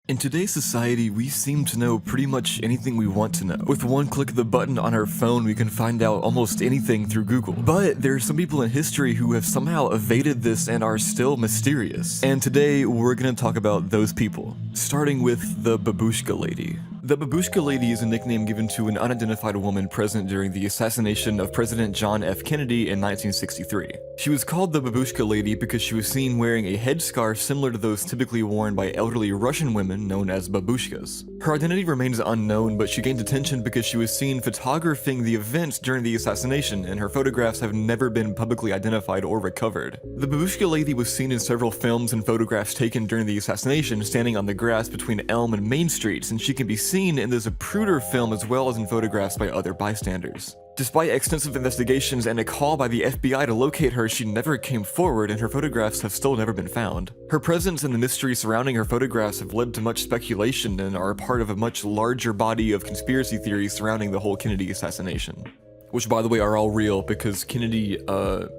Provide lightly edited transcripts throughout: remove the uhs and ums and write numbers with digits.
In today's society, we seem to know pretty much anything we want to know. With one click of the button on our phone, we can find out almost anything through Google. But there are some people in history who have somehow evaded this and are still mysterious. And today, we're gonna talk about those people. Starting with the Babushka Lady. The Babushka Lady is a nickname given to an unidentified woman present during the assassination of President John F. Kennedy in 1963. She was called the Babushka Lady because she was seen wearing a headscarf similar to those typically worn by elderly Russian women known as babushkas. Her identity remains unknown, but she gained attention because she was seen photographing the event during the assassination, and her photographs have never been publicly identified or recovered. The Babushka Lady was seen in several films and photographs taken during the assassination, standing on the grass between Elm and Main Streets, and she can be seen in the Zapruder film as well as in photographs by other bystanders. Despite extensive investigations and a call by the FBI to locate her, she never came forward, and her photographs have still never been found. Her presence and the mystery surrounding her photographs have led to much speculation and are a part of a much larger body of conspiracy theories surrounding the whole Kennedy assassination. Which, by the way, are all real because Kennedy,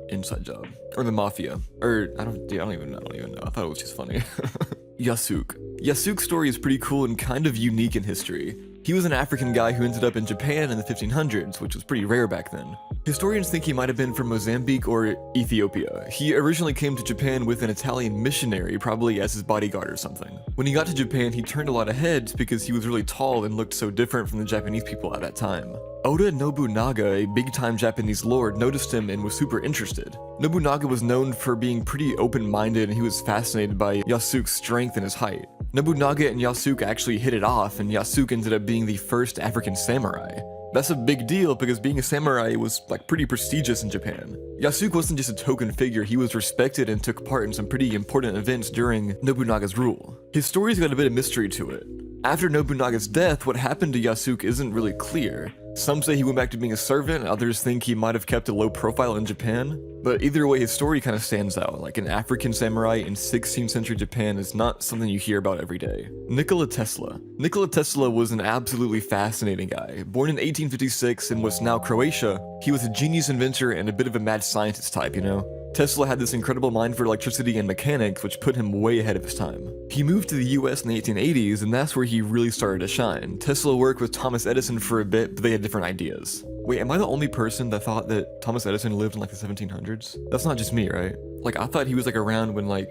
inside job. Or the mafia. Or, I don't even know. I thought it was just funny. Yasuk. Yasuk's story is pretty cool and kind of unique in history. He was an African guy who ended up in Japan in the 1500s, which was pretty rare back then. Historians think he might have been from Mozambique or Ethiopia. He originally came to Japan with an Italian missionary, probably as his bodyguard or something. When he got to Japan, he turned a lot of heads because he was really tall and looked so different from the Japanese people at that time. Oda Nobunaga, a big-time Japanese lord, noticed him and was super interested. Nobunaga was known for being pretty open-minded, and he was fascinated by Yasuk's strength and his height. Nobunaga and Yasuk actually hit it off, and Yasuk ended up being the first African samurai. That's a big deal because being a samurai was pretty prestigious in Japan. Yasuk wasn't just a token figure, he was respected and took part in some pretty important events during Nobunaga's rule. His story's got a bit of mystery to it. After Nobunaga's death, what happened to Yasuk isn't really clear. Some say he went back to being a servant, others think he might have kept a low profile in Japan. But either way, his story kind of stands out. Like, an African samurai in 16th century Japan is not something you hear about every day. Nikola Tesla. Nikola Tesla was an absolutely fascinating guy. Born in 1856 in what's now Croatia, he was a genius inventor and a bit of a mad scientist type, you know? Tesla had this incredible mind for electricity and mechanics, which put him way ahead of his time. He moved to the US in the 1880s, and that's where he really started to shine. Tesla worked with Thomas Edison for a bit, but they had different ideas. Wait, am I the only person that thought that Thomas Edison lived in the 1700s? That's not just me, right? I thought he was around when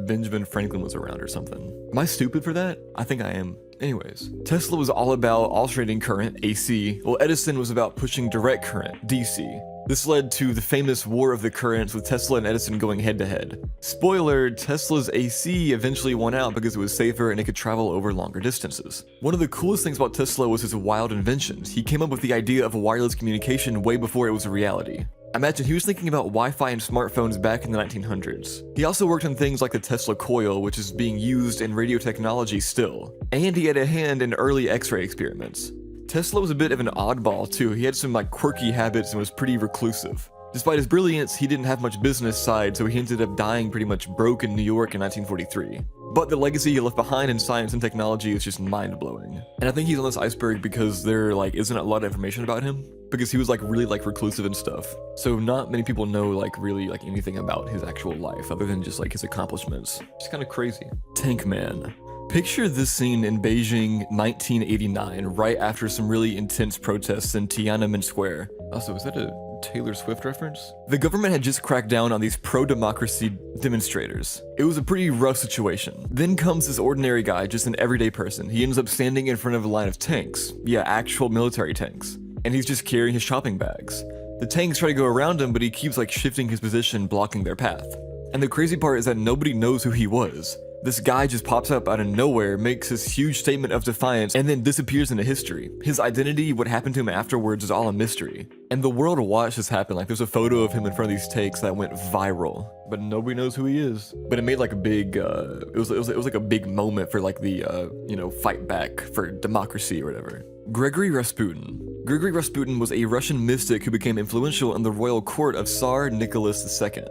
Benjamin Franklin was around or something. Am I stupid for that? I think I am. Anyways, Tesla was all about alternating current, AC, while Edison was about pushing direct current, DC. This led to the famous War of the Currents with Tesla and Edison going head to head. Spoiler, Tesla's AC eventually won out because it was safer and it could travel over longer distances. One of the coolest things about Tesla was his wild inventions. He came up with the idea of wireless communication way before it was a reality. Imagine he was thinking about Wi-Fi and smartphones back in the 1900s. He also worked on things like the Tesla coil, which is being used in radio technology still. And he had a hand in early X-ray experiments. Tesla was a bit of an oddball too. He had some quirky habits and was pretty reclusive. Despite his brilliance, he didn't have much business side, so he ended up dying pretty much broke in New York in 1943. But the legacy he left behind in science and technology is just mind-blowing. And I think he's on this iceberg because there isn't a lot of information about him, because he was really reclusive and stuff. So not many people know really anything about his actual life other than just his accomplishments. It's kind of crazy. Tank Man. Picture this scene in Beijing, 1989, right after some really intense protests in Tiananmen Square. Also, is that a Taylor Swift reference? The government had just cracked down on these pro-democracy demonstrators. It was a pretty rough situation. Then comes this ordinary guy, just an everyday person. He ends up standing in front of a line of tanks. Yeah, actual military tanks. And he's just carrying his shopping bags. The tanks try to go around him, but he keeps shifting his position, blocking their path. And the crazy part is that nobody knows who he was. This guy just pops up out of nowhere, makes this huge statement of defiance, and then disappears into history. His identity, what happened to him afterwards, is all a mystery. And the world watched this happen. There's a photo of him in front of these tanks that went viral, but nobody knows who he is. But it made a big, it was a big moment for the, fight back for democracy or whatever. Gregory Rasputin. Gregory Rasputin was a Russian mystic who became influential in the royal court of Tsar Nicholas II.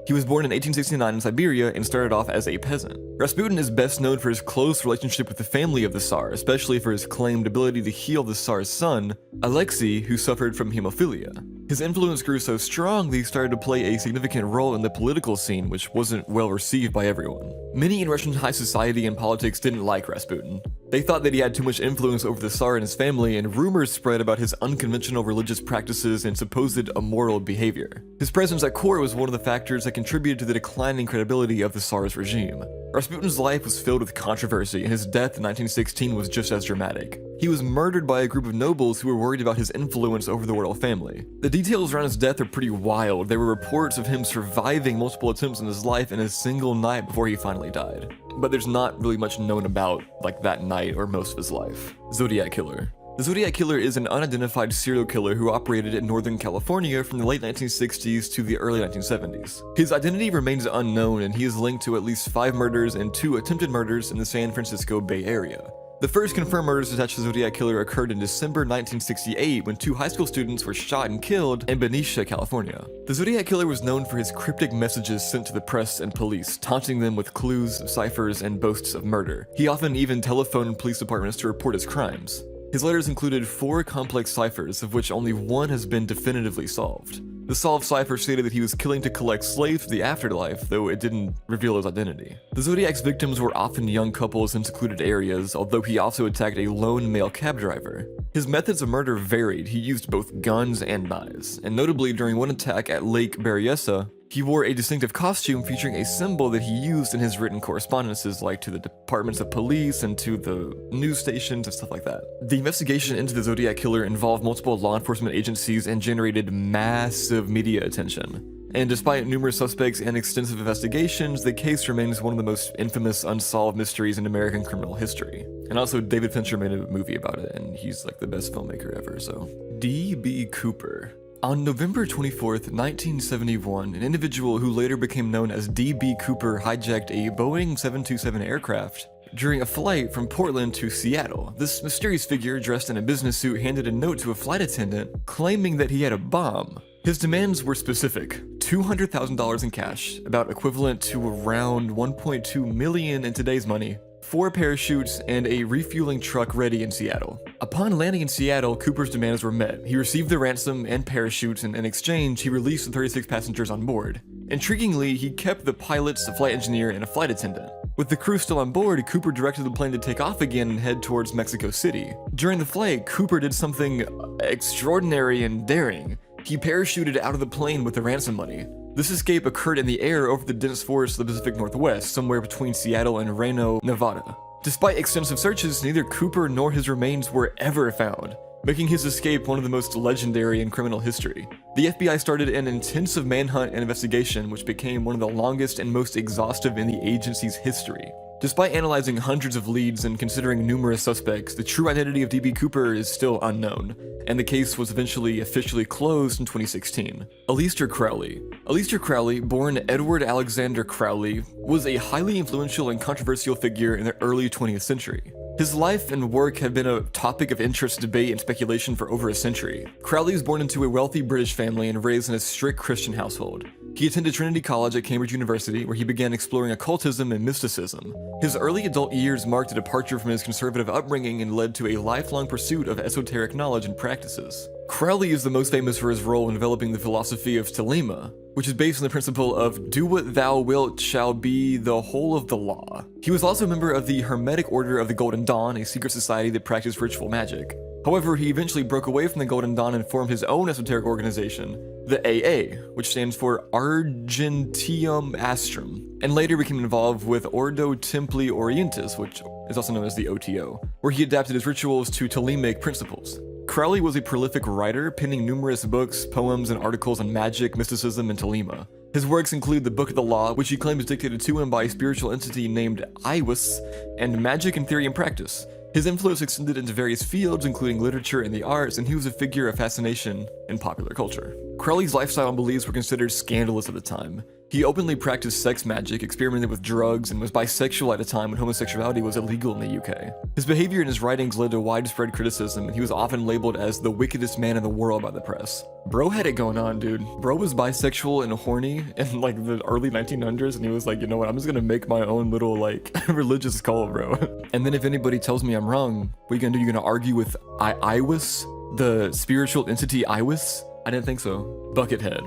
He was born in 1869 in Siberia and started off as a peasant. Rasputin is best known for his close relationship with the family of the Tsar, especially for his claimed ability to heal the Tsar's son, Alexei, who suffered from hemophilia. His influence grew so strong that he started to play a significant role in the political scene, which wasn't well received by everyone. Many in Russian high society and politics didn't like Rasputin. They thought that he had too much influence over the Tsar and his family, and rumors spread about his unconventional religious practices and supposed immoral behavior. His presence at court was one of the factors that contributed to the declining credibility of the Tsar's regime. Rasputin's life was filled with controversy, and his death in 1916 was just as dramatic. He was murdered by a group of nobles who were worried about his influence over the royal family. The details around his death are pretty wild. There were reports of him surviving multiple attempts on his life in a single night before he finally died. But there's not really much known about, like, that night or most of his life. Zodiac Killer. The Zodiac Killer is an unidentified serial killer who operated in Northern California from the late 1960s to the early 1970s. His identity remains unknown, and he is linked to at least 5 murders and 2 attempted murders in the San Francisco Bay Area. The first confirmed murders attached to the Zodiac Killer occurred in December 1968 when 2 high school students were shot and killed in Benicia, California. The Zodiac Killer was known for his cryptic messages sent to the press and police, taunting them with clues, ciphers, and boasts of murder. He often even telephoned police departments to report his crimes. His letters included 4 complex ciphers, of which only one has been definitively solved. The solved cipher stated that he was killing to collect slaves for the afterlife, though it didn't reveal his identity. The Zodiac's victims were often young couples in secluded areas, although he also attacked a lone male cab driver. His methods of murder varied. He used both guns and knives, and notably during one attack at Lake Berryessa, he wore a distinctive costume featuring a symbol that he used in his written correspondences, like to the departments of police and to the news stations and stuff like that. The investigation into the Zodiac Killer involved multiple law enforcement agencies and generated massive media attention. And despite numerous suspects and extensive investigations, the case remains one of the most infamous unsolved mysteries in American criminal history. And also, David Fincher made a movie about it, and he's like the best filmmaker ever, so. D.B. Cooper. On November 24th, 1971, an individual who later became known as D.B. Cooper hijacked a Boeing 727 aircraft during a flight from Portland to Seattle. This mysterious figure, dressed in a business suit, handed a note to a flight attendant claiming that he had a bomb. His demands were specific: $200,000 in cash, about equivalent to around $1.2 million in today's money, 4 parachutes, and a refueling truck ready in Seattle. Upon landing in Seattle, Cooper's demands were met. He received the ransom and parachutes, and in exchange, he released the 36 passengers on board. Intriguingly, he kept the pilots, a flight engineer, and a flight attendant. With the crew still on board, Cooper directed the plane to take off again and head towards Mexico City. During the flight, Cooper did something extraordinary and daring. He parachuted out of the plane with the ransom money. This escape occurred in the air over the dense forests of the Pacific Northwest, somewhere between Seattle and Reno, Nevada. Despite extensive searches, neither Cooper nor his remains were ever found, making his escape one of the most legendary in criminal history. The FBI started an intensive manhunt and investigation, which became one of the longest and most exhaustive in the agency's history. Despite analyzing hundreds of leads and considering numerous suspects, the true identity of D.B. Cooper is still unknown, and the case was eventually officially closed in 2016. Aleister Crowley. Aleister Crowley, born Edward Alexander Crowley, was a highly influential and controversial figure in the early 20th century. His life and work have been a topic of interest, debate, and speculation for over a century. Crowley was born into a wealthy British family and raised in a strict Christian household. He attended Trinity College at Cambridge University, where he began exploring occultism and mysticism. His early adult years marked a departure from his conservative upbringing and led to a lifelong pursuit of esoteric knowledge and practices. Crowley is the most famous for his role in developing the philosophy of Thelema, which is based on the principle of "do what thou wilt shall be the whole of the law." He was also a member of the Hermetic Order of the Golden Dawn, a secret society that practiced ritual magic. However, he eventually broke away from the Golden Dawn and formed his own esoteric organization, the AA, which stands for Argentium Astrum, and later became involved with Ordo Templi Orientis, which is also known as the OTO, where he adapted his rituals to Thelemic principles. Crowley was a prolific writer, penning numerous books, poems, and articles on magic, mysticism, and Thelema. His works include the Book of the Law, which he claims dictated to him by a spiritual entity named Iwis, and Magic in Theory and Practice. His influence extended into various fields, including literature and the arts, and he was a figure of fascination in popular culture. Crowley's lifestyle and beliefs were considered scandalous at the time. He openly practiced sex magic, experimented with drugs, and was bisexual at a time when homosexuality was illegal in the UK. His behavior and his writings led to widespread criticism, and he was often labeled as the wickedest man in the world by the press. Bro had it going on, dude. Bro was bisexual and horny in like the early 1900s, and he was like, you know what, I'm just gonna make my own little like religious cult, bro. And then if anybody tells me I'm wrong, what are you gonna do? You're gonna argue with Iwis, the spiritual entity Iwis? I didn't think so. Buckethead.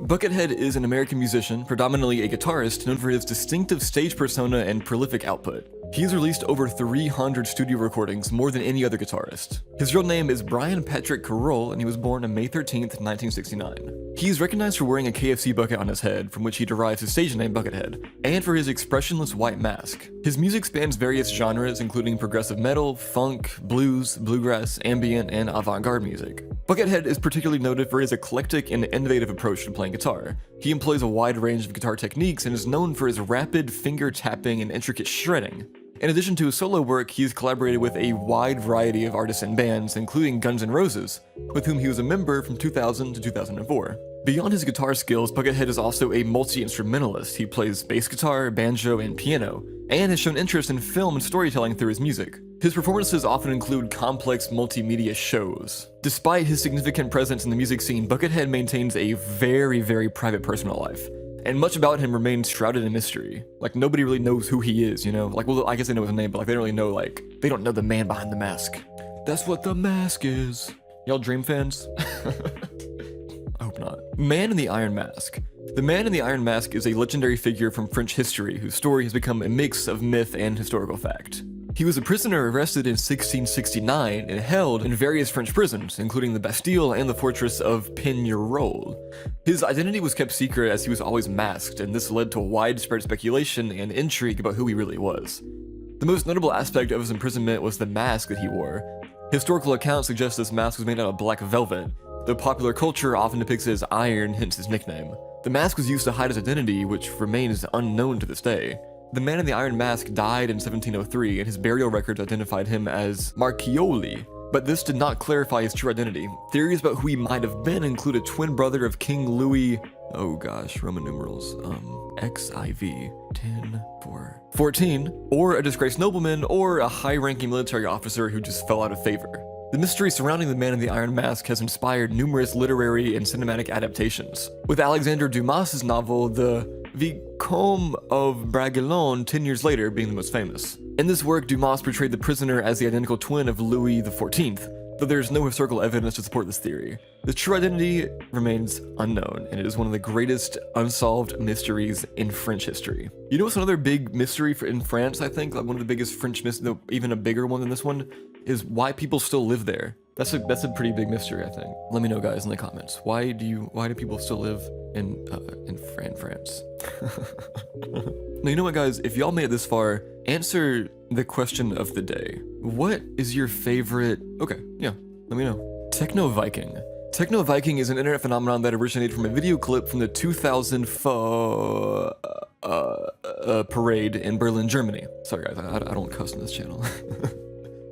Buckethead is an American musician, predominantly a guitarist, known for his distinctive stage persona and prolific output. He's released over 300 studio recordings, more than any other guitarist. His real name is Brian Patrick Carroll, and he was born on May 13th, 1969. He's recognized for wearing a KFC bucket on his head, from which he derives his stage name Buckethead, and for his expressionless white mask. His music spans various genres, including progressive metal, funk, blues, bluegrass, ambient, and avant-garde music. Buckethead is particularly noted for his eclectic and innovative approach to playing guitar. He employs a wide range of guitar techniques and is known for his rapid finger tapping and intricate shredding. In addition to his solo work, he's collaborated with a wide variety of artists and bands, including Guns N' Roses, with whom he was a member from 2000 to 2004. Beyond his guitar skills, Buckethead is also a multi-instrumentalist. He plays bass guitar, banjo, and piano, and has shown interest in film and storytelling through his music. His performances often include complex multimedia shows. Despite his significant presence in the music scene, Buckethead maintains a very private personal life, and much about him remains shrouded in mystery. Like, nobody really knows who he is, you know? Like, well, I guess they know his name, but like, they don't really know, like, they don't know the man behind the mask. That's what the mask is. Y'all Dream fans? I hope not. Man in the Iron Mask. The Man in the Iron Mask is a legendary figure from French history whose story has become a mix of myth and historical fact. He was a prisoner arrested in 1669 and held in various French prisons, including the Bastille and the fortress of Pignerol. His identity was kept secret as he was always masked, and this led to widespread speculation and intrigue about who he really was. The most notable aspect of his imprisonment was the mask that he wore. Historical accounts suggest this mask was made out of black velvet, though popular culture often depicts it as iron, hence his nickname. The mask was used to hide his identity, which remains unknown to this day. The Man in the Iron Mask died in 1703, and his burial records identified him as Marchioli, but this did not clarify his true identity. Theories about who he might have been include a twin brother of King Louis, oh gosh, Roman numerals, XIV, 10, 4, 14, or a disgraced nobleman, or a high-ranking military officer who just fell out of favor. The mystery surrounding the Man in the Iron Mask has inspired numerous literary and cinematic adaptations, with Alexandre Dumas' novel The Vicomte of Bragelonne 10 years later being the most famous. In this work, Dumas portrayed the prisoner as the identical twin of Louis XIV, though there is no historical evidence to support this theory. The true identity remains unknown, and it is one of the greatest unsolved mysteries in French history. You know what's another big mystery in France, I think? Like one of the biggest French mysteries, even a bigger one than this one, is why people still live there. That's a pretty big mystery, I think. Let me know, guys, in the comments. Why do people still live in France? Now, you know what, guys? If y'all made it this far, answer the question of the day. What is your favorite? Okay, yeah, let me know. Techno Viking. Techno Viking is an internet phenomenon that originated from a video clip from the 2000 parade in Berlin, Germany. Sorry, guys, I don't cuss on this channel.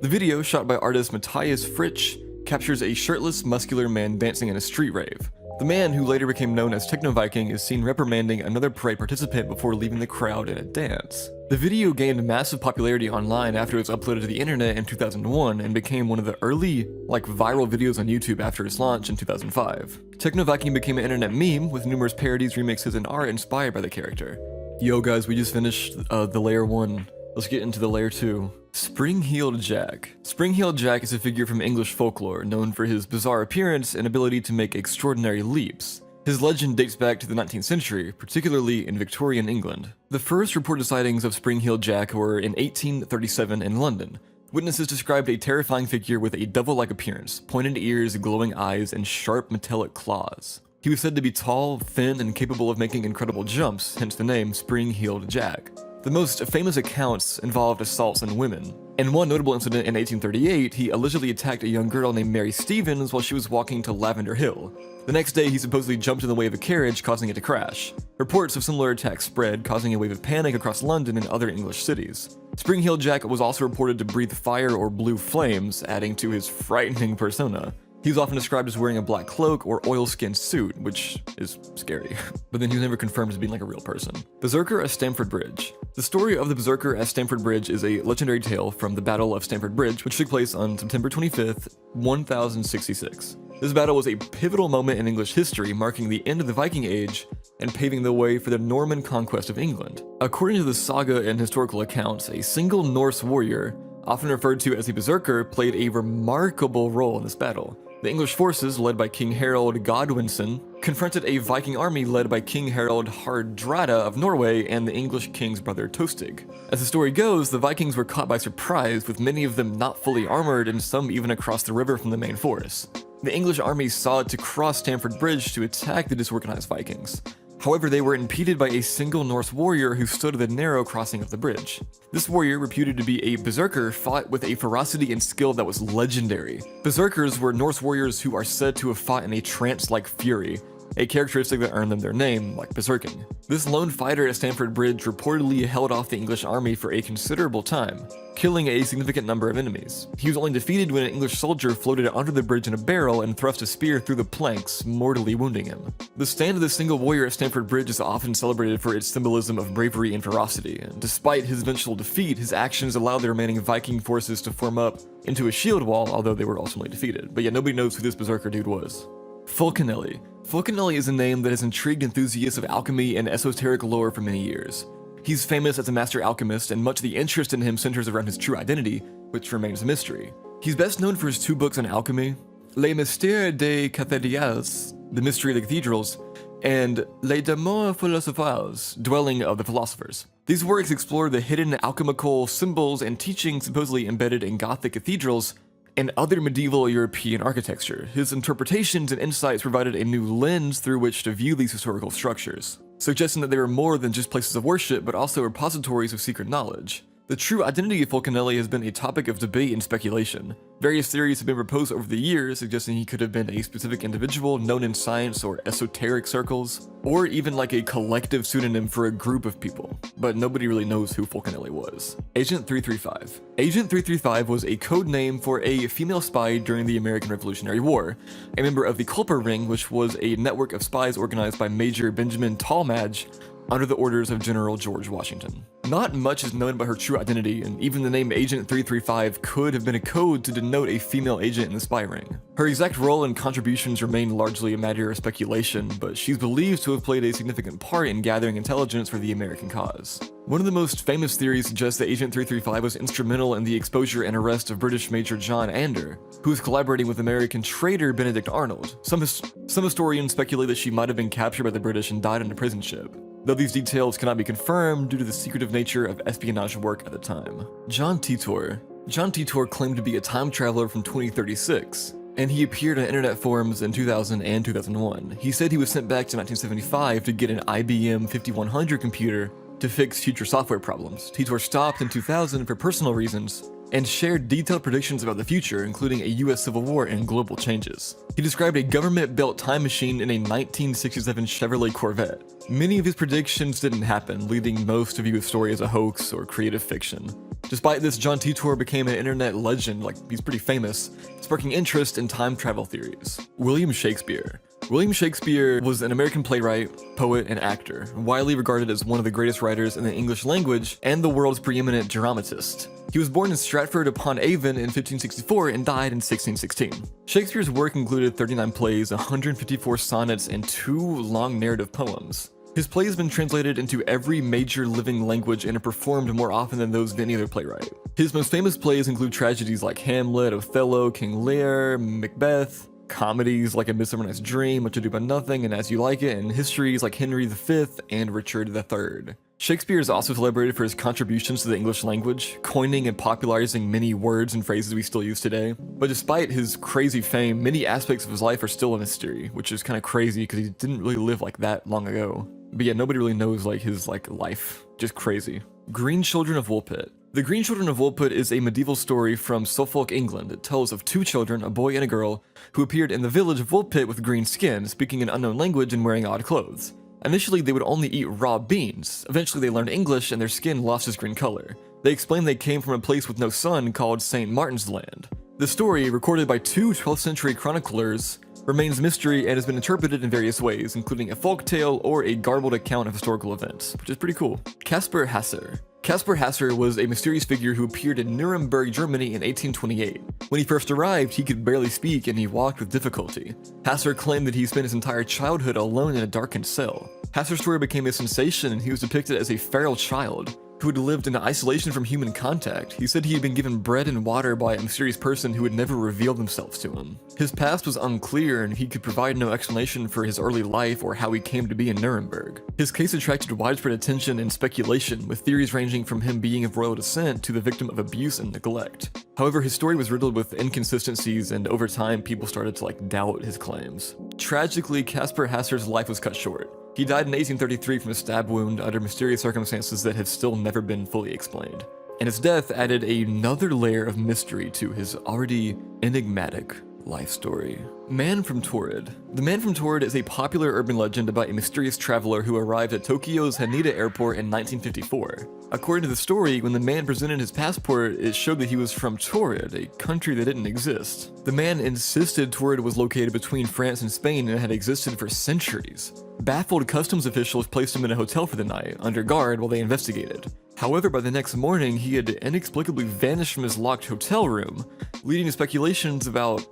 The video, shot by artist Matthias Fritsch, captures a shirtless, muscular man dancing in a street rave. The man, who later became known as Techno Viking, is seen reprimanding another parade participant before leaving the crowd in a dance. The video gained massive popularity online after it was uploaded to the internet in 2001 and became one of the early, viral videos on YouTube after its launch in 2005. Techno Viking became an internet meme with numerous parodies, remixes, and art inspired by the character. Yo guys, we just finished the layer 1. Let's get into the layer 2. Spring-heeled Jack. Spring-heeled Jack is a figure from English folklore, known for his bizarre appearance and ability to make extraordinary leaps. His legend dates back to the 19th century, particularly in Victorian England. The first reported sightings of Spring-heeled Jack were in 1837 in London. Witnesses described a terrifying figure with a devil-like appearance, pointed ears, glowing eyes, and sharp metallic claws. He was said to be tall, thin, and capable of making incredible jumps, hence the name Spring-heeled Jack. The most famous accounts involved assaults on women. In one notable incident in 1838, he allegedly attacked a young girl named Mary Stevens while she was walking to Lavender Hill. The next day, he supposedly jumped in the way of a carriage, causing it to crash. Reports of similar attacks spread, causing a wave of panic across London and other English cities. Spring-heeled Jack was also reported to breathe fire or blue flames, adding to his frightening persona. He was often described as wearing a black cloak or oilskin suit, which is scary. But then he was never confirmed as being like a real person. Berserker at Stamford Bridge. The story of the Berserker at Stamford Bridge is a legendary tale from the Battle of Stamford Bridge, which took place on September 25th, 1066. This battle was a pivotal moment in English history, marking the end of the Viking Age and paving the way for the Norman conquest of England. According to the saga and historical accounts, a single Norse warrior, often referred to as a Berserker, played a remarkable role in this battle. The English forces, led by King Harold Godwinson, confronted a Viking army led by King Harald Hardrada of Norway and the English king's brother Tostig. As the story goes, the Vikings were caught by surprise, with many of them not fully armored and some even across the river from the main forest. The English army sought to cross Stamford Bridge to attack the disorganized Vikings. However, they were impeded by a single Norse warrior who stood at the narrow crossing of the bridge. This warrior, reputed to be a berserker, fought with a ferocity and skill that was legendary. Berserkers were Norse warriors who are said to have fought in a trance-like fury, a characteristic that earned them their name, like berserking. This lone fighter at Stamford Bridge reportedly held off the English army for a considerable time, killing a significant number of enemies. He was only defeated when an English soldier floated onto the bridge in a barrel and thrust a spear through the planks, mortally wounding him. The stand of the single warrior at Stamford Bridge is often celebrated for its symbolism of bravery and ferocity, and despite his eventual defeat, his actions allowed the remaining Viking forces to form up into a shield wall, although they were ultimately defeated. But yeah, nobody knows who this berserker dude was. Fulcanelli. Fulcanelli is a name that has intrigued enthusiasts of alchemy and esoteric lore for many years. He's famous as a master alchemist, and much of the interest in him centers around his true identity, which remains a mystery. He's best known for his 2 books on alchemy, Les Mystères des Cathédrales, The Mystery of the Cathedrals, and Les Demeures Philosophales, Dwelling of the Philosophers. These works explore the hidden alchemical symbols and teachings supposedly embedded in Gothic cathedrals and other medieval European architecture. His interpretations and insights provided a new lens through which to view these historical structures, suggesting that they were more than just places of worship, but also repositories of secret knowledge. The true identity of Fulcanelli has been a topic of debate and speculation. Various theories have been proposed over the years, suggesting he could have been a specific individual known in science or esoteric circles, or even like a collective pseudonym for a group of people, but nobody really knows who Fulcanelli was. Agent 335. Agent 335 was a code name for a female spy during the American Revolutionary War, a member of the Culper Ring, which was a network of spies organized by Major Benjamin Tallmadge under the orders of General George Washington. Not much is known about her true identity, and even the name Agent 335 could have been a code to denote a female agent in the spy ring. Her exact role and contributions remain largely a matter of speculation, but she's believed to have played a significant part in gathering intelligence for the American cause. One of the most famous theories suggests that Agent 335 was instrumental in the exposure and arrest of British Major John Ander, who was collaborating with American traitor Benedict Arnold. Some historians speculate that she might have been captured by the British and died on a prison ship, though these details cannot be confirmed due to the secretive nature of espionage work at the time. John Titor. John Titor claimed to be a time traveler from 2036, and he appeared on internet forums in 2000 and 2001. He said he was sent back to 1975 to get an IBM 5100 computer to fix future software problems. Titor stopped in 2000 for personal reasons, and shared detailed predictions about the future, including a US Civil War and global changes. He described a government-built time machine in a 1967 Chevrolet Corvette. Many of his predictions didn't happen, leading most to view his story as a hoax or creative fiction. Despite this, John Titor became an internet legend, like he's pretty famous, sparking interest in time travel theories. William Shakespeare. William Shakespeare was an American playwright, poet, and actor, widely regarded as one of the greatest writers in the English language and the world's preeminent dramatist. He was born in Stratford-upon-Avon in 1564 and died in 1616. Shakespeare's work included 39 plays, 154 sonnets, and 2 long narrative poems. His play has been translated into every major living language and are performed more often than those of any other playwright. His most famous plays include tragedies like Hamlet, Othello, King Lear, Macbeth, comedies like A Midsummer Night's Dream, Much Ado About Nothing, and As You Like It, and histories like Henry V and Richard III. Shakespeare is also celebrated for his contributions to the English language, coining and popularizing many words and phrases we still use today. But despite his crazy fame, many aspects of his life are still a mystery, which is kind of crazy because he didn't really live like that long ago. But yeah, nobody really knows his life. Just crazy. Green Children of Woolpit. The Green Children of Woolpit is a medieval story from Suffolk, England. It tells of 2 children, a boy and a girl, who appeared in the village of Woolpit with green skin, speaking an unknown language and wearing odd clothes. Initially, they would only eat raw beans. Eventually, they learned English and their skin lost its green color. They explained they came from a place with no sun called St. Martin's Land. The story, recorded by 2 12th century chroniclers, remains a mystery and has been interpreted in various ways, including a folktale or a garbled account of historical events, which is pretty cool. Caspar Hasser. Caspar Hasser was a mysterious figure who appeared in Nuremberg, Germany in 1828. When he first arrived, he could barely speak and he walked with difficulty. Hasser claimed that he spent his entire childhood alone in a darkened cell. Hasser's story became a sensation and he was depicted as a feral child. who had lived in isolation from human contact. He said he had been given bread and water by a mysterious person who had never revealed themselves to him. His past was unclear, and he could provide no explanation for his early life or how he came to be in Nuremberg. His case attracted widespread attention and speculation, with theories ranging from him being of royal descent to the victim of abuse and neglect. However, his story was riddled with inconsistencies, and over time, people started to doubt his claims. Tragically, Caspar Hasser's life was cut short. He died in 1833 from a stab wound under mysterious circumstances that have still never been fully explained. And his death added another layer of mystery to his already enigmatic life story. Man from Torrid. The Man from Torrid is a popular urban legend about a mysterious traveler who arrived at Tokyo's Haneda Airport in 1954. According to the story, when the man presented his passport, it showed that he was from Torrid, a country that didn't exist. The man insisted Torrid was located between France and Spain and had existed for centuries. Baffled customs officials placed him in a hotel for the night, under guard, while they investigated. However, by the next morning, he had inexplicably vanished from his locked hotel room, leading to speculations about,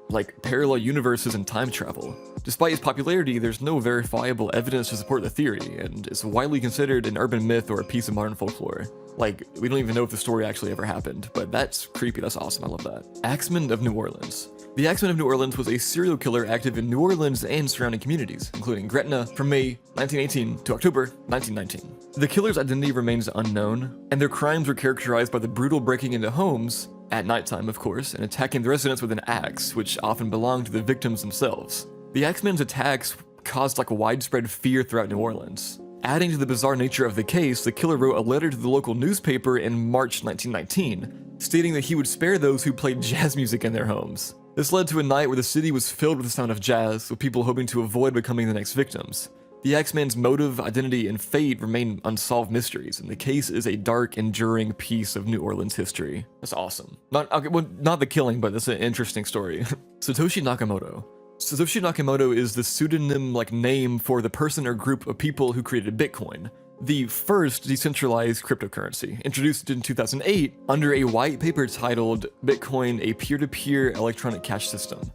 parallel universes and time travel. Despite his popularity, there's no verifiable evidence to support the theory, and it's widely considered an urban myth or a piece of modern folklore. We don't even know if the story actually ever happened, but that's creepy, that's awesome, I love that. Axeman of New Orleans. The Axeman of New Orleans was a serial killer active in New Orleans and surrounding communities, including Gretna from May 1918 to October 1919. The killer's identity remains unknown, and their crimes were characterized by the brutal breaking into homes, at nighttime of course, and attacking the residents with an axe, which often belonged to the victims themselves. The Axeman's attacks caused widespread fear throughout New Orleans. Adding to the bizarre nature of the case, the killer wrote a letter to the local newspaper in March 1919, stating that he would spare those who played jazz music in their homes. This led to a night where the city was filled with the sound of jazz, with people hoping to avoid becoming the next victims. The Axeman's motive, identity, and fate remain unsolved mysteries, and the case is a dark, enduring piece of New Orleans history. That's awesome. Not the killing, but it's an interesting story. Satoshi Nakamoto. Satoshi Nakamoto is the pseudonym name for the person or group of people who created Bitcoin, the first decentralized cryptocurrency, introduced in 2008 under a white paper titled Bitcoin, a peer-to-peer electronic cash system.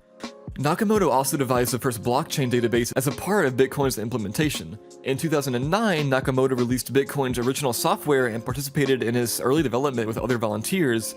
Nakamoto also devised the first blockchain database as a part of Bitcoin's implementation. In 2009, Nakamoto released Bitcoin's original software and participated in its early development with other volunteers,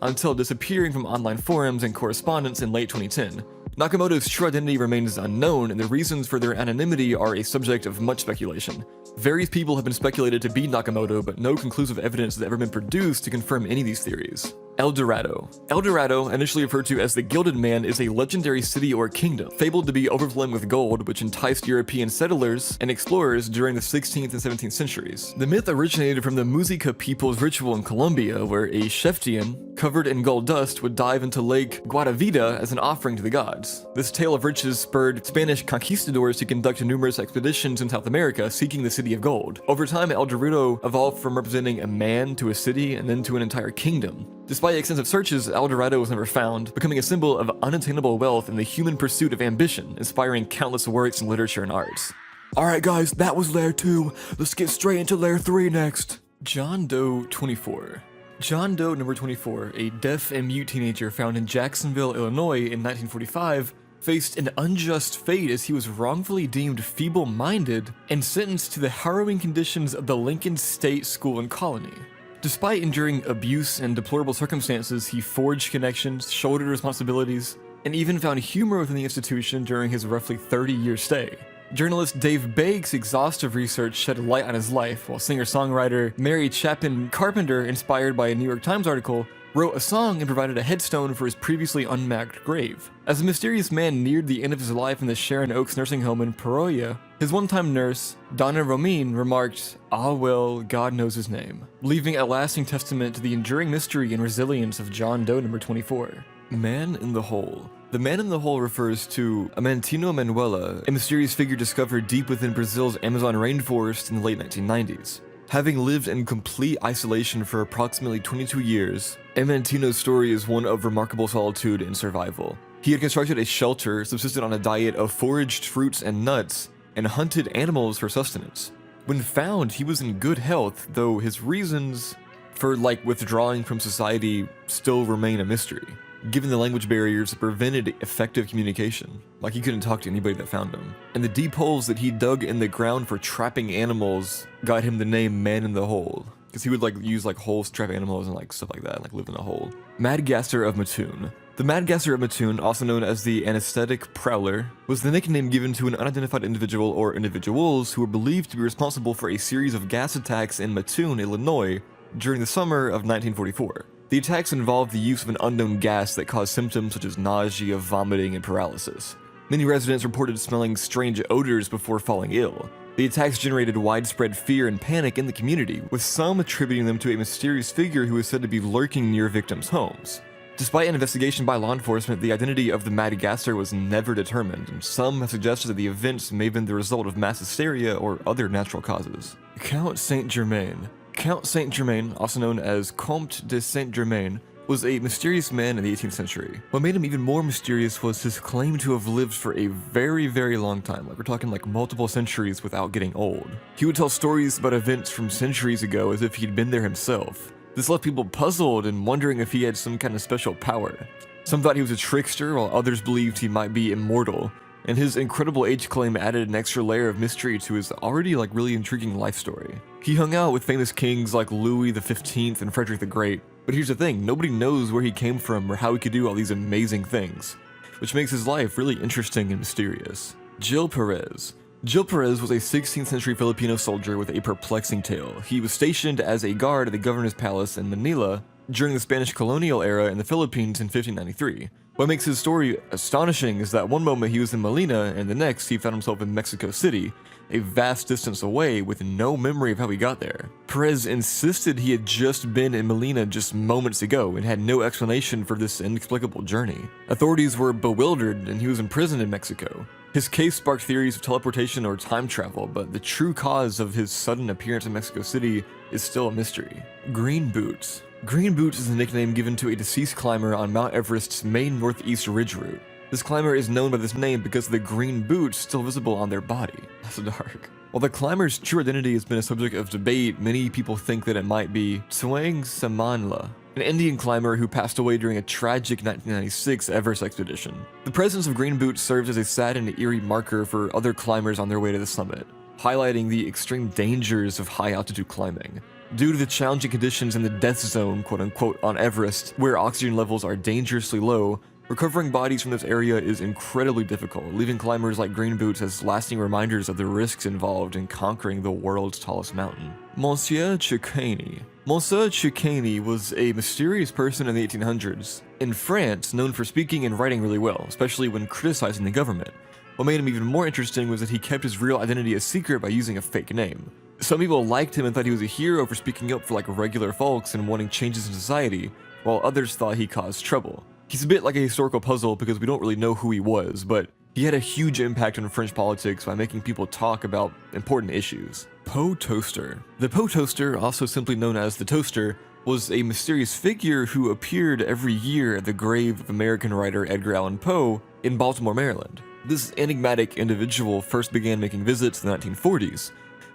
until disappearing from online forums and correspondence in late 2010. Nakamoto's true identity remains unknown, and the reasons for their anonymity are a subject of much speculation. Various people have been speculated to be Nakamoto, but no conclusive evidence has ever been produced to confirm any of these theories. El Dorado. El Dorado, initially referred to as the Gilded Man, is a legendary city or kingdom, fabled to be overflowing with gold, which enticed European settlers and explorers during the 16th and 17th centuries. The myth originated from the Muisca people's ritual in Colombia, where a chieftain, covered in gold dust, would dive into Lake Guadavida as an offering to the gods. This tale of riches spurred Spanish conquistadors to conduct numerous expeditions in South America seeking the city of gold. Over time, El Dorado evolved from representing a man to a city and then to an entire kingdom. Despite extensive searches, El Dorado was never found, becoming a symbol of unattainable wealth and the human pursuit of ambition, inspiring countless works in literature and arts. Alright guys, that was layer 2. Let's get straight into layer 3 next. John Doe 24. John Doe number 24, a deaf and mute teenager found in Jacksonville, Illinois in 1945, faced an unjust fate as he was wrongfully deemed feeble-minded and sentenced to the harrowing conditions of the Lincoln State School and Colony. Despite enduring abuse and deplorable circumstances, he forged connections, shouldered responsibilities, and even found humor within the institution during his roughly 30-year stay. Journalist Dave Bake's exhaustive research shed light on his life, while singer-songwriter Mary Chapin Carpenter, inspired by a New York Times article, wrote a song and provided a headstone for his previously unmarked grave. As the mysterious man neared the end of his life in the Sharon Oaks nursing home in Peoria, his one-time nurse, Donna Romine, remarked, "Ah well, God knows his name," leaving a lasting testament to the enduring mystery and resilience of John Doe number 24. Man in the Hole. The Man in the Hole refers to Amantino Manuela, a mysterious figure discovered deep within Brazil's Amazon rainforest in the late 1990s. Having lived in complete isolation for approximately 22 years, Amantino's story is one of remarkable solitude and survival. He had constructed a shelter, subsisted on a diet of foraged fruits and nuts, and hunted animals for sustenance. When found, he was in good health, though his reasons for withdrawing from society still remain a mystery, given the language barriers that prevented effective communication. He couldn't talk to anybody that found him. And the deep holes that he dug in the ground for trapping animals got him the name Man in the Hole. because he would like use like holes to trap animals and like stuff like that, and like live in a hole. Madgaster of Mattoon. The Madgaster of Mattoon, also known as the anesthetic prowler, was the nickname given to an unidentified individual or individuals who were believed to be responsible for a series of gas attacks in Mattoon, Illinois, during the summer of 1944. The attacks involved the use of an unknown gas that caused symptoms such as nausea, vomiting, and paralysis. Many residents reported smelling strange odors before falling ill. The attacks generated widespread fear and panic in the community, with some attributing them to a mysterious figure who was said to be lurking near victims' homes. Despite an investigation by law enforcement, the identity of the Madgaster was never determined, and some have suggested that the events may have been the result of mass hysteria or other natural causes. Count Saint-Germain. Count Saint-Germain, also known as Comte de Saint-Germain, was a mysterious man in the 18th century. What made him even more mysterious was his claim to have lived for a very, very long time. Like, we're talking like multiple centuries without getting old. He would tell stories about events from centuries ago as if he'd been there himself. This left people puzzled and wondering if he had some kind of special power. Some thought he was a trickster, while others believed he might be immortal, and his incredible age claim added an extra layer of mystery to his already like really intriguing life story. He hung out with famous kings like Louis XV and Frederick the Great, but here's the thing, nobody knows where he came from or how he could do all these amazing things, which makes his life really interesting and mysterious. Gil Perez. Gil Perez was a 16th century Filipino soldier with a perplexing tale. He was stationed as a guard at the governor's palace in Manila during the Spanish colonial era in the Philippines in 1593. What makes his story astonishing is that one moment he was in Manila and the next he found himself in Mexico City, a vast distance away with no memory of how he got there. Perez insisted he had just been in Manila just moments ago and had no explanation for this inexplicable journey. Authorities were bewildered and he was imprisoned in Mexico. His case sparked theories of teleportation or time travel, but the true cause of his sudden appearance in Mexico City is still a mystery. Green Boots. Green Boots is a nickname given to a deceased climber on Mount Everest's main northeast ridge route. This climber is known by this name because of the green boots still visible on their body. That's dark. While the climber's true identity has been a subject of debate, many people think that it might be Tuang Samanla, an Indian climber who passed away during a tragic 1996 Everest expedition. The presence of green boots serves as a sad and eerie marker for other climbers on their way to the summit, highlighting the extreme dangers of high-altitude climbing. Due to the challenging conditions in the death zone, quote-unquote, on Everest, where oxygen levels are dangerously low, recovering bodies from this area is incredibly difficult, leaving climbers like Green Boots as lasting reminders of the risks involved in conquering the world's tallest mountain. Monsieur Chicane. Monsieur Chicane was a mysterious person in the 1800s. In France, known for speaking and writing really well, especially when criticizing the government. What made him even more interesting was that he kept his real identity a secret by using a fake name. Some people liked him and thought he was a hero for speaking up for like regular folks and wanting changes in society, while others thought he caused trouble. He's a bit like a historical puzzle because we don't really know who he was, but he had a huge impact on French politics by making people talk about important issues. Poe Toaster. The Poe Toaster, also simply known as the Toaster, was a mysterious figure who appeared every year at the grave of American writer Edgar Allan Poe in Baltimore, Maryland. This enigmatic individual first began making visits in the 1940s,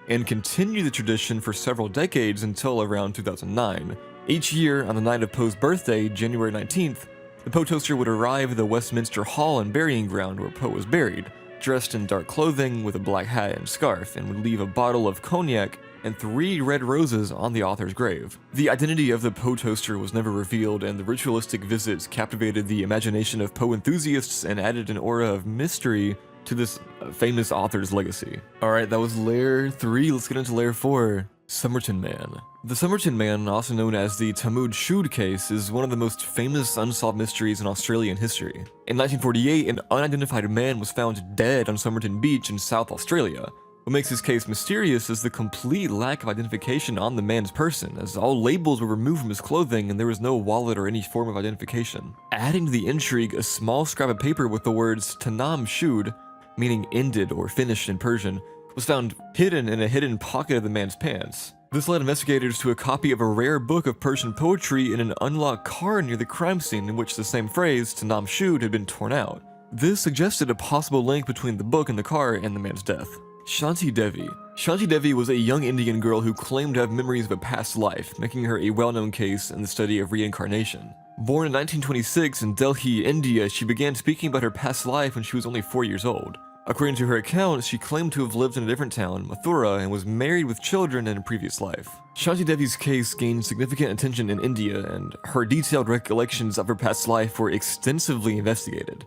and continued the tradition for several decades until around 2009. Each year, on the night of Poe's birthday, January 19th, the Poe Toaster would arrive at the Westminster Hall and burying ground where Poe was buried, dressed in dark clothing with a black hat and scarf, and would leave a bottle of cognac and 3 red roses on the author's grave. The identity of the Poe Toaster was never revealed, and the ritualistic visits captivated the imagination of Poe enthusiasts and added an aura of mystery to this famous author's legacy. Alright, that was layer 3, let's get into layer 4. Somerton Man. The Somerton Man, also known as the Tamud Shud case, is one of the most famous unsolved mysteries in Australian history. In 1948, an unidentified man was found dead on Somerton Beach in South Australia. What makes this case mysterious is the complete lack of identification on the man's person, as all labels were removed from his clothing and there was no wallet or any form of identification. Adding to the intrigue, a small scrap of paper with the words Tanam Shud, meaning ended or finished in Persian, was found hidden in a hidden pocket of the man's pants. This led investigators to a copy of a rare book of Persian poetry in an unlocked car near the crime scene in which the same phrase, Tanam Shud, had been torn out. This suggested a possible link between the book and the car and the man's death. Shanti Devi. Shanti Devi was a young Indian girl who claimed to have memories of a past life, making her a well-known case in the study of reincarnation. Born in 1926 in Delhi, India, she began speaking about her past life when she was only 4 years old. According to her account, she claimed to have lived in a different town, Mathura, and was married with children in a previous life. Shanti Devi's case gained significant attention in India, and her detailed recollections of her past life were extensively investigated.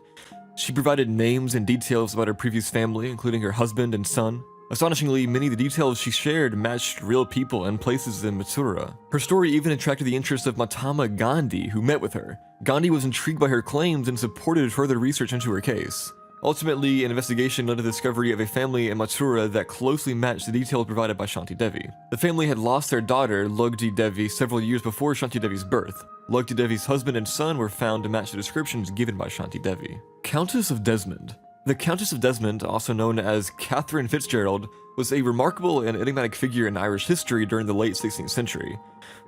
She provided names and details about her previous family, including her husband and son. Astonishingly, many of the details she shared matched real people and places in Mathura. Her story even attracted the interest of Mahatma Gandhi, who met with her. Gandhi was intrigued by her claims and supported further research into her case. Ultimately, an investigation led to the discovery of a family in Mathura that closely matched the details provided by Shanti Devi. The family had lost their daughter, Lugdi Devi, several years before Shanti Devi's birth. Lugdi Devi's husband and son were found to match the descriptions given by Shanti Devi. Countess of Desmond. The Countess of Desmond, also known as Catherine Fitzgerald, was a remarkable and enigmatic figure in Irish history during the late 16th century.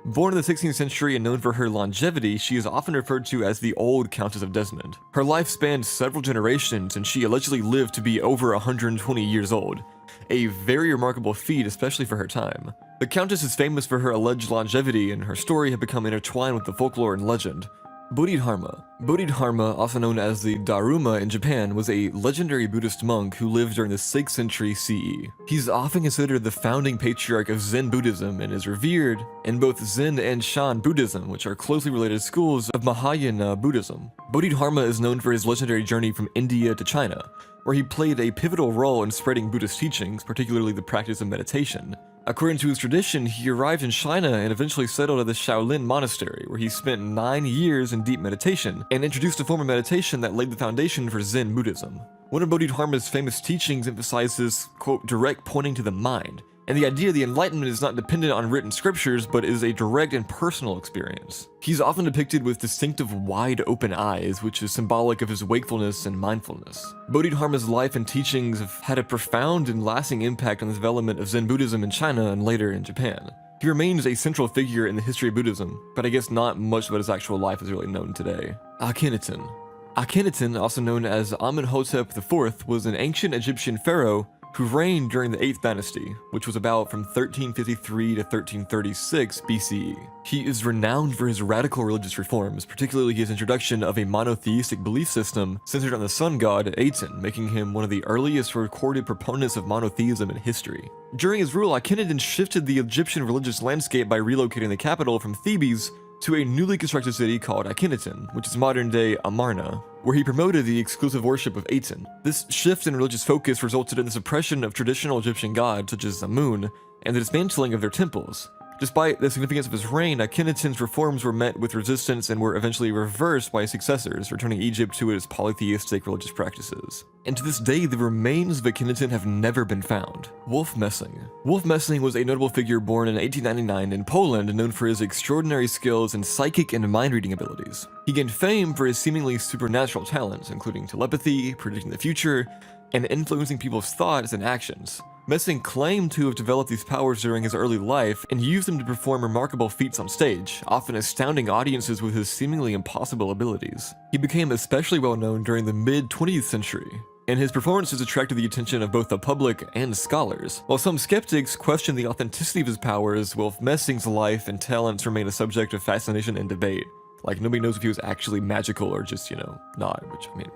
Born in the 16th century and known for her longevity, she is often referred to as the Old Countess of Desmond. Her life spanned several generations, and she allegedly lived to be over 120 years old. A very remarkable feat, especially for her time. The Countess is famous for her alleged longevity, and her story had become intertwined with the folklore and legend. Bodhidharma. Bodhidharma, also known as the Daruma in Japan, was a legendary Buddhist monk who lived during the 6th century CE. He's often considered the founding patriarch of Zen Buddhism and is revered in both Zen and Shan Buddhism, which are closely related schools of Mahayana Buddhism. Bodhidharma is known for his legendary journey from India to China, where he played a pivotal role in spreading Buddhist teachings, particularly the practice of meditation. According to his tradition, he arrived in China and eventually settled at the Shaolin Monastery, where he spent 9 years in deep meditation, and introduced a form of meditation that laid the foundation for Zen Buddhism. One of Bodhidharma's famous teachings emphasizes, quote, direct pointing to the mind, and the idea the enlightenment is not dependent on written scriptures, but is a direct and personal experience. He's often depicted with distinctive wide open eyes, which is symbolic of his wakefulness and mindfulness. Bodhidharma's life and teachings have had a profound and lasting impact on the development of Zen Buddhism in China and later in Japan. He remains a central figure in the history of Buddhism, but I guess not much about his actual life is really known today. Akhenaten. Akhenaten, also known as Amenhotep IV, was an ancient Egyptian pharaoh who reigned during the 8th dynasty, which was about from 1353 to 1336 BCE. He is renowned for his radical religious reforms, particularly his introduction of a monotheistic belief system centered on the sun god Aten, making him one of the earliest recorded proponents of monotheism in history. During his rule, Akhenaten shifted the Egyptian religious landscape by relocating the capital from Thebes to a newly constructed city called Akhenaten, which is modern-day Amarna, where he promoted the exclusive worship of Aten. This shift in religious focus resulted in the suppression of traditional Egyptian gods such as Amun and the dismantling of their temples. Despite the significance of his reign, Akhenaten's reforms were met with resistance and were eventually reversed by his successors, returning Egypt to its polytheistic religious practices. And to this day, the remains of Akhenaten have never been found. Wolf Messing. Wolf Messing was a notable figure born in 1899 in Poland, known for his extraordinary skills in psychic and mind-reading abilities. He gained fame for his seemingly supernatural talents, including telepathy, predicting the future, and influencing people's thoughts and actions. Messing claimed to have developed these powers during his early life and used them to perform remarkable feats on stage, often astounding audiences with his seemingly impossible abilities. He became especially well known during the mid-20th century, and his performances attracted the attention of both the public and scholars. While some skeptics questioned the authenticity of his powers, Wolf Messing's life and talents remain a subject of fascination and debate. Like, nobody knows if he was actually magical or just, not, which, I mean,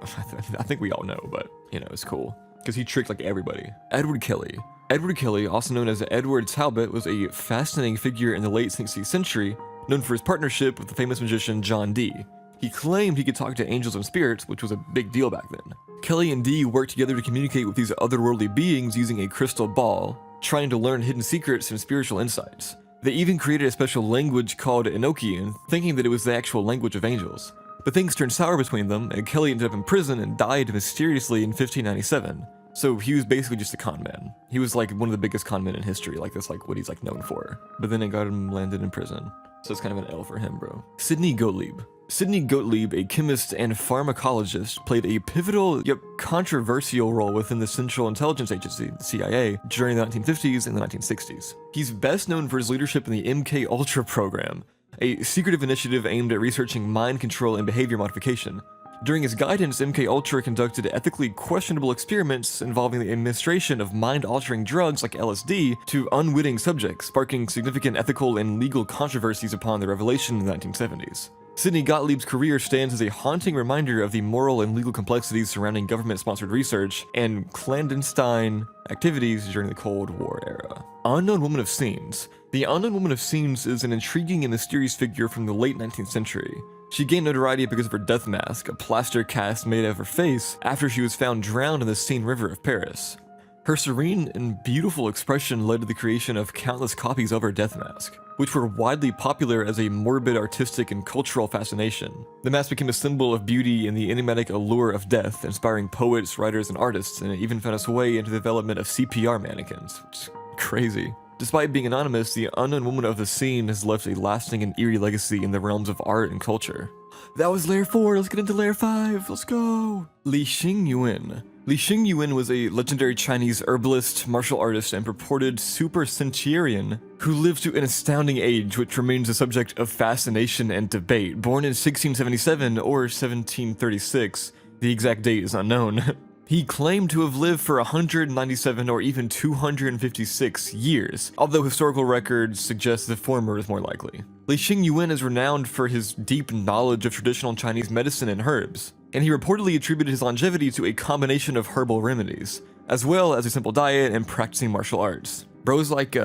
I think we all know, but, it's cool. Because he tricked, like, everybody. Edward Kelly. Edward Kelly, also known as Edward Talbot, was a fascinating figure in the late 16th century, known for his partnership with the famous magician John Dee. He claimed he could talk to angels and spirits, which was a big deal back then. Kelly and Dee worked together to communicate with these otherworldly beings using a crystal ball, trying to learn hidden secrets and spiritual insights. They even created a special language called Enochian, thinking that it was the actual language of angels. But things turned sour between them, and Kelly ended up in prison and died mysteriously in 1597. So he was basically just a con man. He was like one of the biggest con men in history, like that's like what he's like known for. But then it got him landed in prison. So it's kind of an L for him, bro. Sidney Gottlieb. Sidney Gottlieb, a chemist and pharmacologist, played a pivotal yet controversial role within the Central Intelligence Agency, the CIA, during the 1950s and the 1960s. He's best known for his leadership in the MK-Ultra program, a secretive initiative aimed at researching mind control and behavior modification. During his guidance, MK-Ultra conducted ethically questionable experiments involving the administration of mind-altering drugs like LSD to unwitting subjects, sparking significant ethical and legal controversies upon their revelation in the 1970s. Sidney Gottlieb's career stands as a haunting reminder of the moral and legal complexities surrounding government-sponsored research and clandestine activities during the Cold War era. Unknown Woman of Scenes. The Unknown Woman of Scenes is an intriguing and mysterious figure from the late 19th century. She gained notoriety because of her death mask, a plaster cast made of her face after she was found drowned in the Seine River of Paris. Her serene and beautiful expression led to the creation of countless copies of her death mask, which were widely popular as a morbid artistic and cultural fascination. The mask became a symbol of beauty and the enigmatic allure of death, inspiring poets, writers, and artists, and it even found its way into the development of CPR mannequins, which is crazy. Despite being anonymous, the Unknown Woman of the Scene has left a lasting and eerie legacy in the realms of art and culture. That was Layer 4, let's get into Layer 5, let's go! Li Xingyuan. Li Xingyuan was a legendary Chinese herbalist, martial artist, and purported super centurion who lived to an astounding age, which remains a subject of fascination and debate. Born in 1677 or 1736, the exact date is unknown. He claimed to have lived for 197 or even 256 years, although historical records suggest the former is more likely. Li Xingyuan is renowned for his deep knowledge of traditional Chinese medicine and herbs, and he reportedly attributed his longevity to a combination of herbal remedies, as well as a simple diet and practicing martial arts. Bros like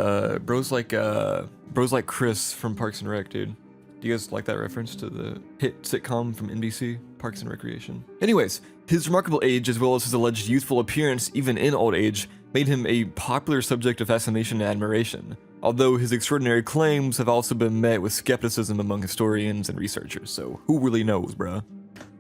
Chris from Parks and Rec, dude. Do you guys like that reference to the hit sitcom from NBC, Parks and Recreation? Anyways, his remarkable age, as well as his alleged youthful appearance even in old age, made him a popular subject of fascination and admiration, although his extraordinary claims have also been met with skepticism among historians and researchers, so who really knows, bruh?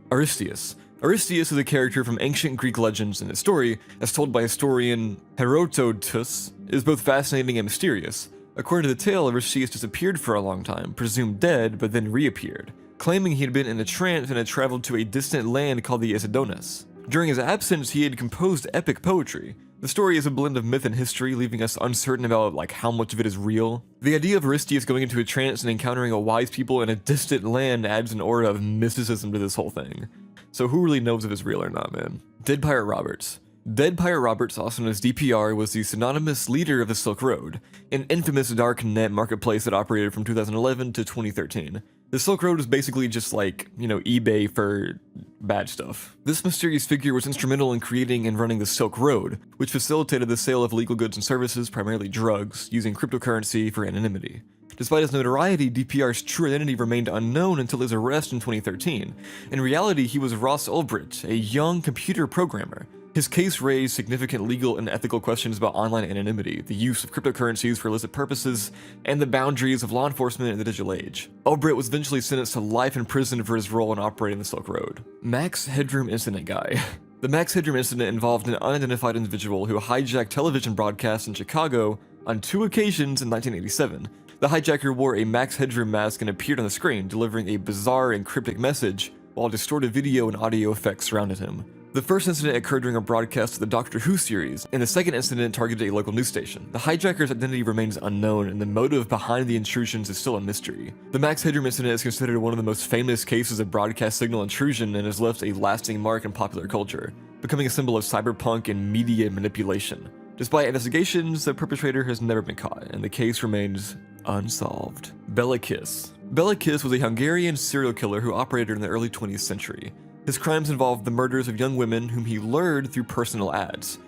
Aristeus. Aristeus is a character from ancient Greek legends, and his story, as told by historian Herodotus, is both fascinating and mysterious. According to the tale, Aristeus disappeared for a long time, presumed dead, but then reappeared, claiming he had been in a trance and had traveled to a distant land called the Isidonis. During his absence, he had composed epic poetry. The story is a blend of myth and history, leaving us uncertain about how much of it is real. The idea of Aristeus going into a trance and encountering a wise people in a distant land adds an aura of mysticism to this whole thing. So who really knows if it's real or not, man? Dead Pirate Roberts. Dead Pirate Roberts, also known as DPR, was the synonymous leader of the Silk Road, an infamous dark net marketplace that operated from 2011 to 2013. The Silk Road is basically just eBay for bad stuff. This mysterious figure was instrumental in creating and running the Silk Road, which facilitated the sale of legal goods and services, primarily drugs, using cryptocurrency for anonymity. Despite his notoriety, DPR's true identity remained unknown until his arrest in 2013. In reality, he was Ross Ulbricht, a young computer programmer. His case raised significant legal and ethical questions about online anonymity, the use of cryptocurrencies for illicit purposes, and the boundaries of law enforcement in the digital age. Ulbricht was eventually sentenced to life in prison for his role in operating the Silk Road. Max Headroom Incident Guy. The Max Headroom incident involved an unidentified individual who hijacked television broadcasts in Chicago on 2 occasions in 1987. The hijacker wore a Max Headroom mask and appeared on the screen, delivering a bizarre and cryptic message, while distorted video and audio effects surrounded him. The first incident occurred during a broadcast of the Doctor Who series, and the second incident targeted a local news station. The hijacker's identity remains unknown, and the motive behind the intrusions is still a mystery. The Max Headroom incident is considered one of the most famous cases of broadcast signal intrusion and has left a lasting mark in popular culture, becoming a symbol of cyberpunk and media manipulation. Despite investigations, the perpetrator has never been caught, and the case remains unsolved. Bela Kiss. Bela Kiss was a Hungarian serial killer who operated in the early 20th century. His crimes involved the murders of young women whom he lured through personal ads,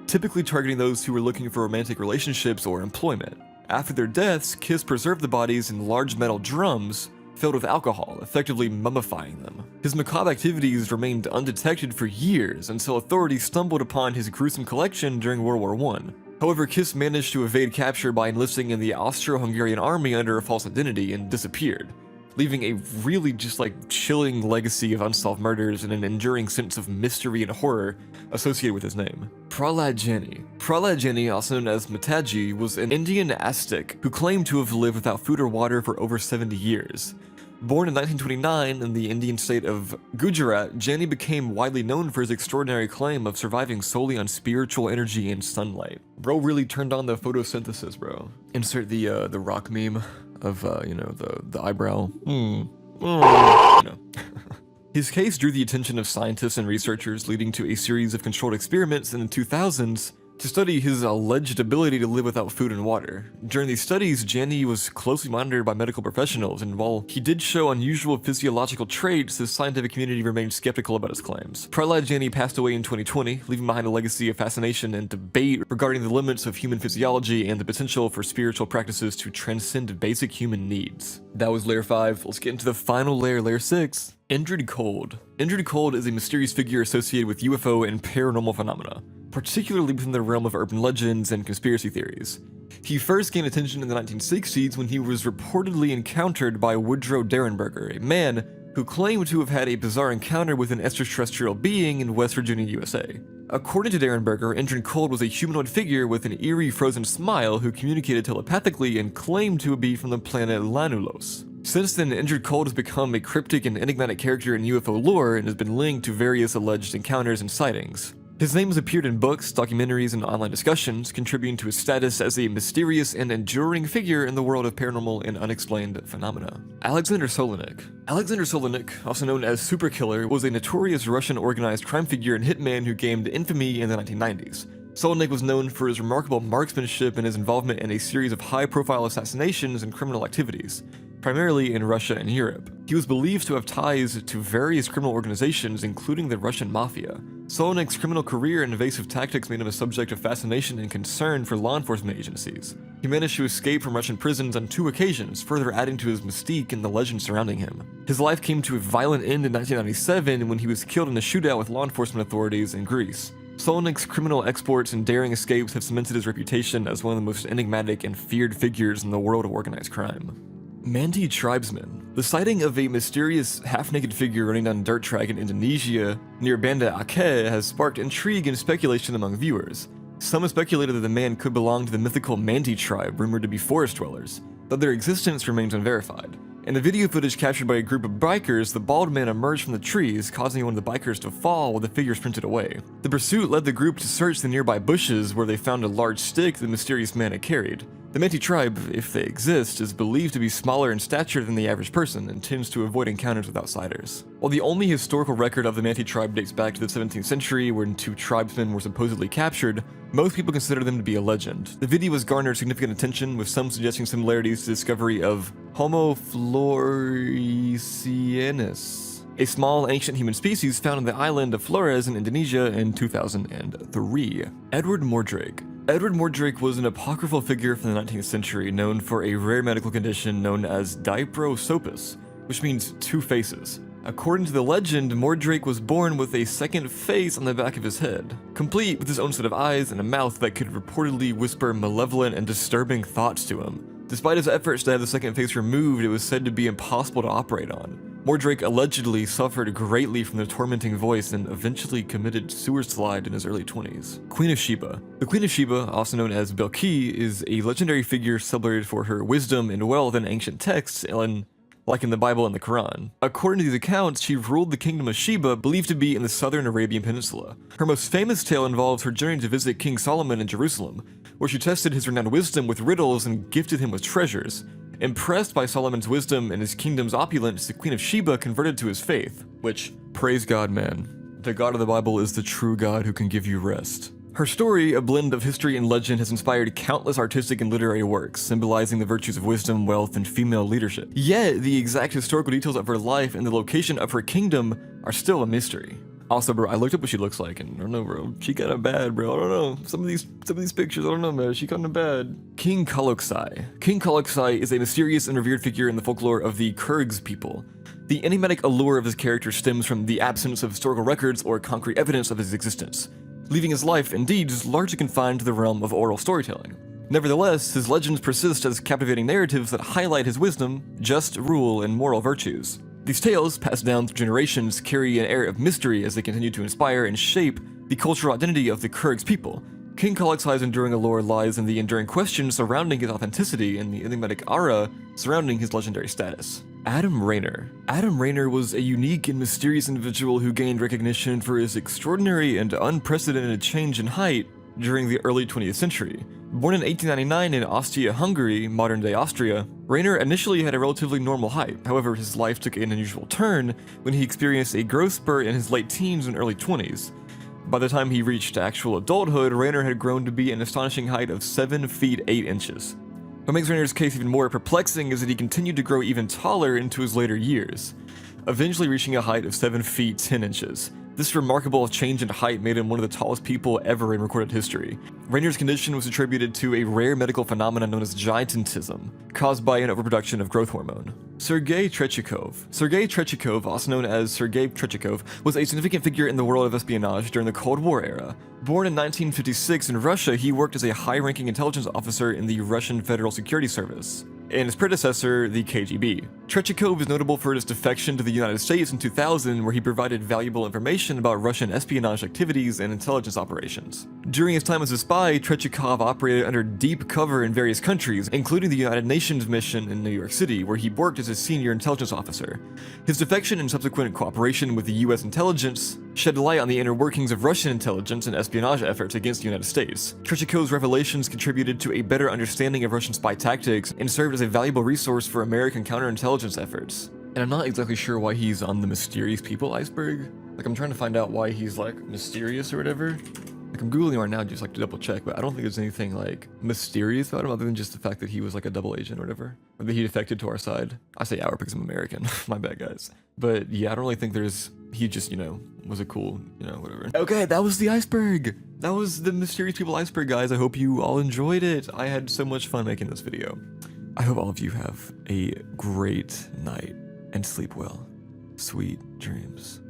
typically targeting those who were looking for romantic relationships or employment. After their deaths, Kiss preserved the bodies in large metal drums filled with alcohol, effectively mummifying them. His macabre activities remained undetected for years until authorities stumbled upon his gruesome collection during World War I. However, Kiss managed to evade capture by enlisting in the Austro-Hungarian army under a false identity and disappeared, leaving a really chilling legacy of unsolved murders and an enduring sense of mystery and horror associated with his name. Prahlad Jani. Prahlad Jani, also known as Mataji, was an Indian ascetic who claimed to have lived without food or water for over 70 years. Born in 1929 in the Indian state of Gujarat, Jani became widely known for his extraordinary claim of surviving solely on spiritual energy and sunlight. Bro really turned on the photosynthesis, bro. Insert the rock meme of, the eyebrow. His case drew the attention of scientists and researchers, leading to a series of controlled experiments in the 2000s to study his alleged ability to live without food and water. During these studies, Janney was closely monitored by medical professionals, and while he did show unusual physiological traits, the scientific community remained skeptical about his claims. Prahlad Janney passed away in 2020, leaving behind a legacy of fascination and debate regarding the limits of human physiology and the potential for spiritual practices to transcend basic human needs. That was layer 5. Let's get into the final layer, layer 6. Indrid Cold. Indrid Cold is a mysterious figure associated with UFO and paranormal phenomena, particularly within the realm of urban legends and conspiracy theories. He first gained attention in the 1960s when he was reportedly encountered by Woodrow Derenberger, a man who claimed to have had a bizarre encounter with an extraterrestrial being in West Virginia, USA. According to Derenberger, Indrid Cold was a humanoid figure with an eerie frozen smile who communicated telepathically and claimed to be from the planet Lanulos. Since then, Indrid Cold has become a cryptic and enigmatic character in UFO lore and has been linked to various alleged encounters and sightings. His name has appeared in books, documentaries, and online discussions, contributing to his status as a mysterious and enduring figure in the world of paranormal and unexplained phenomena. Alexander Solenik. Alexander Solenik, also known as Superkiller, was a notorious Russian organized crime figure and hitman who gained infamy in the 1990s. Solenik was known for his remarkable marksmanship and his involvement in a series of high-profile assassinations and criminal activities, primarily in Russia and Europe. He was believed to have ties to various criminal organizations, including the Russian Mafia. Solenik's criminal career and evasive tactics made him a subject of fascination and concern for law enforcement agencies. He managed to escape from Russian prisons on 2 occasions, further adding to his mystique and the legend surrounding him. His life came to a violent end in 1997 when he was killed in a shootout with law enforcement authorities in Greece. Solenik's criminal exploits and daring escapes have cemented his reputation as one of the most enigmatic and feared figures in the world of organized crime. Manti Tribesmen. The sighting of a mysterious half-naked figure running down a dirt track in Indonesia near Banda Aceh has sparked intrigue and speculation among viewers. Some have speculated that the man could belong to the mythical Manti tribe, rumored to be forest dwellers, though their existence remains unverified. In the video footage captured by a group of bikers, the bald man emerged from the trees, causing one of the bikers to fall while the figure sprinted away. The pursuit led the group to search the nearby bushes, where they found a large stick the mysterious man had carried. The Manti tribe, if they exist, is believed to be smaller in stature than the average person and tends to avoid encounters with outsiders. While the only historical record of the Manti tribe dates back to the 17th century, when 2 tribesmen were supposedly captured, most people consider them to be a legend. The video has garnered significant attention, with some suggesting similarities to the discovery of Homo floresiensis, a small ancient human species found on the island of Flores in Indonesia in 2003. Edward Mordrake. Edward Mordrake was an apocryphal figure from the 19th century known for a rare medical condition known as diprosopis, which means 2 faces. According to the legend, Mordrake was born with a second face on the back of his head, complete with his own set of eyes and a mouth that could reportedly whisper malevolent and disturbing thoughts to him. Despite his efforts to have the second face removed, it was said to be impossible to operate on. Mordrake allegedly suffered greatly from the tormenting voice and eventually committed suicide in his early 20s. Queen of Sheba. The Queen of Sheba, also known as Belki, is a legendary figure celebrated for her wisdom and wealth in ancient texts, like in the Bible and the Quran. According to these accounts, she ruled the kingdom of Sheba, believed to be in the southern Arabian Peninsula. Her most famous tale involves her journey to visit King Solomon in Jerusalem, where she tested his renowned wisdom with riddles and gifted him with treasures. Impressed by Solomon's wisdom and his kingdom's opulence, the Queen of Sheba converted to his faith, which, praise God, man. The God of the Bible is the true God who can give you rest. Her story, a blend of history and legend, has inspired countless artistic and literary works, symbolizing the virtues of wisdom, wealth, and female leadership. Yet, the exact historical details of her life and the location of her kingdom are still a mystery. Also, bro, I looked up what she looks like, and I don't know, bro. She kinda bad, bro. I don't know. Some of these pictures, I don't know, man. She kinda bad. King Kaloksai. King Kaloksai is a mysterious and revered figure in the folklore of the Kyrgyz people. The enigmatic allure of his character stems from the absence of historical records or concrete evidence of his existence, leaving his life and deeds largely confined to the realm of oral storytelling. Nevertheless, his legends persist as captivating narratives that highlight his wisdom, just rule, and moral virtues. These tales, passed down through generations, carry an air of mystery as they continue to inspire and shape the cultural identity of the Kyrgyz people. King Kaloksai's enduring allure lies in the enduring questions surrounding his authenticity and the enigmatic aura surrounding his legendary status. Adam Rayner. Adam Rayner was a unique and mysterious individual who gained recognition for his extraordinary and unprecedented change in height during the early 20th century. Born in 1899 in Austria-Hungary, modern-day Austria, Rayner initially had a relatively normal height. However, his life took an unusual turn when he experienced a growth spurt in his late teens and early 20s. By the time he reached actual adulthood, Rainer had grown to be an astonishing height of 7 feet 8 inches. What makes Rainer's case even more perplexing is that he continued to grow even taller into his later years, eventually reaching a height of 7 feet 10 inches. This remarkable change in height made him one of the tallest people ever in recorded history. Rainer's condition was attributed to a rare medical phenomenon known as giantism, caused by an overproduction of growth hormone. Sergei Trechikov, also known as Sergei Trechikov, was a significant figure in the world of espionage during the Cold War era. Born in 1956 in Russia, he worked as a high-ranking intelligence officer in the Russian Federal Security Service, and his predecessor, the KGB. Trechikov is notable for his defection to the United States in 2000, where he provided valuable information about Russian espionage activities and intelligence operations. During his time as a spy, Trechikov operated under deep cover in various countries, including the United Nations mission in New York City, where he worked as a senior intelligence officer. His defection and subsequent cooperation with the US intelligence shed light on the inner workings of Russian intelligence and espionage efforts against the United States. Trechikov's revelations contributed to a better understanding of Russian spy tactics and served as a valuable resource for American counterintelligence efforts. And I'm not exactly sure why he's on the mysterious people iceberg. Like, I'm trying to find out why he's, like, mysterious or whatever. Like, I'm Googling right now just, like, to double check, but I don't think there's anything, like, mysterious about him other than just the fact that he was, like, a double agent or whatever. Or that he defected to our side. I say our because I'm American. My bad, guys. But, yeah, I don't really think he just, you know, was a cool, you know, whatever. Okay, that was the iceberg. That was the mysterious people iceberg, guys. I hope you all enjoyed it. I had so much fun making this video. I hope all of you have a great night and sleep well. Sweet dreams.